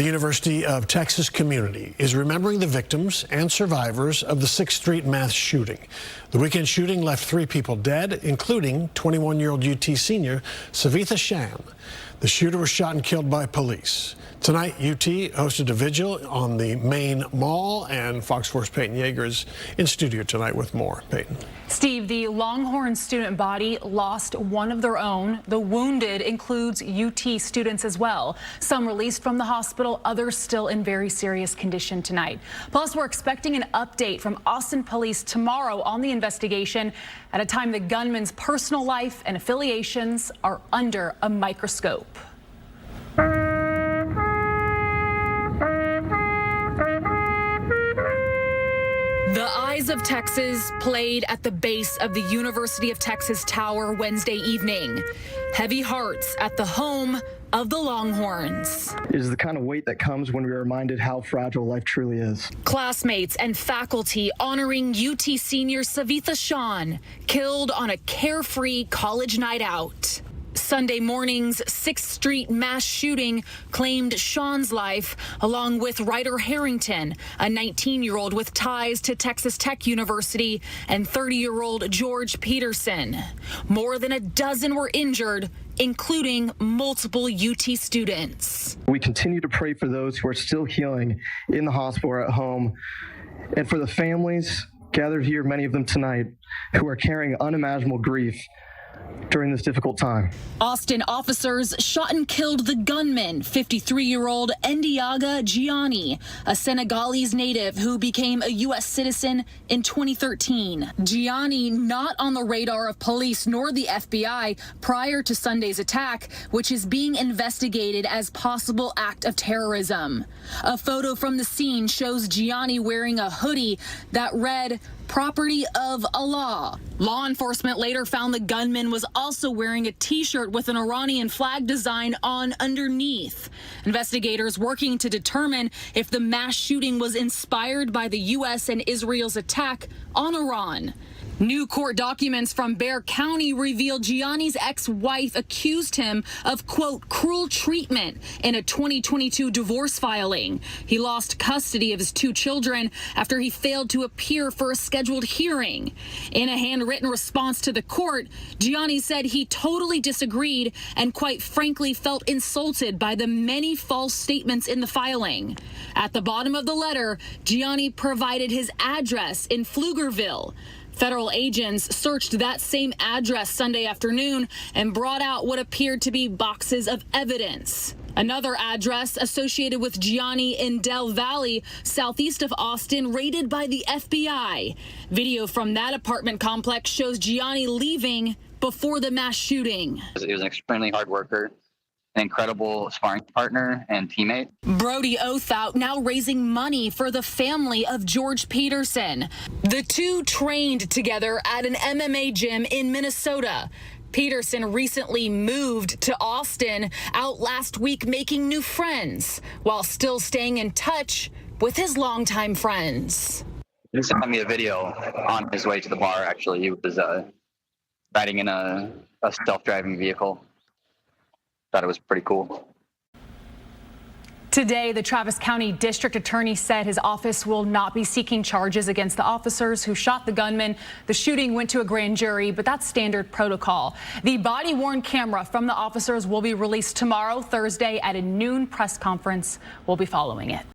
The University of Texas community is remembering the victims and survivors of the 6th Street mass shooting. The weekend shooting left 3 people dead, including 21-year-old UT senior Savitha Sham. The shooter was shot and killed by police. Tonight, UT hosted a vigil on the main mall, and Fox 4's Peyton Yager is in studio tonight with more. Peyton. Steve, the Longhorn student body lost one of their own. The wounded includes UT students as well. Some released from the hospital, others still in very serious condition tonight. Plus, we're expecting an update from Austin police tomorrow on the investigation at a time the gunman's personal life and affiliations are under a microscope. The Eyes of Texas played at the base of the University of Texas Tower Wednesday evening. Heavy hearts at the home of the Longhorns. It is the kind of weight that comes when we are reminded how fragile life truly is. Classmates and faculty honoring UT senior Savitha Sham, killed on a carefree college night out. Sunday morning's 6th Street mass shooting claimed Sean's life, along with Ryder Harrington, a 19-year-old with ties to Texas Tech University, and 30-year-old George Peterson. More than a dozen were injured, including multiple UT students. We continue to pray for those who are still healing in the hospital or at home, and for the families gathered here, many of them tonight, who are carrying unimaginable grief during this difficult time. Austin officers shot and killed the gunman, 53-year-old Ndiaga Gianni, a Senegalese native who became a U.S. citizen in 2013. Gianni not on the radar of police nor the FBI prior to Sunday's attack, which is being investigated as possible act of terrorism. A photo from the scene shows Gianni wearing a hoodie that read, "Property of Allah." Law enforcement later found the gunman was also wearing a t-shirt with an Iranian flag design on underneath. Investigators working to determine if the mass shooting was inspired by the U.S. and Israel's attack on Iran. New court documents from Bexar County reveal Gianni's ex-wife accused him of, quote, cruel treatment in a 2022 divorce filing. He lost custody of his 2 children after he failed to appear for a scheduled hearing. In a handwritten response to the court, Gianni said he totally disagreed and quite frankly felt insulted by the many false statements in the filing. At the bottom of the letter, Gianni provided his address in Pflugerville. Federal agents searched that same address Sunday afternoon and brought out what appeared to be boxes of evidence. Another address associated with Gianni in Del Valley, southeast of Austin, raided by the FBI. Video from that apartment complex shows Gianni leaving before the mass shooting. He was an extremely hard worker, an incredible sparring partner and teammate. Brody Othout now raising money for the family of George Peterson. The two trained together at an MMA gym in Minnesota. Peterson recently moved to Austin, out last week making new friends, while still staying in touch with his longtime friends. He sent me a video on his way to the bar, actually. He was riding in a self-driving vehicle. Thought it was pretty cool. Today, the Travis County District Attorney said his office will not be seeking charges against the officers who shot the gunman. The shooting went to a grand jury, but that's standard protocol. The body-worn camera from the officers will be released tomorrow, Thursday, at a noon press conference. We'll be following it.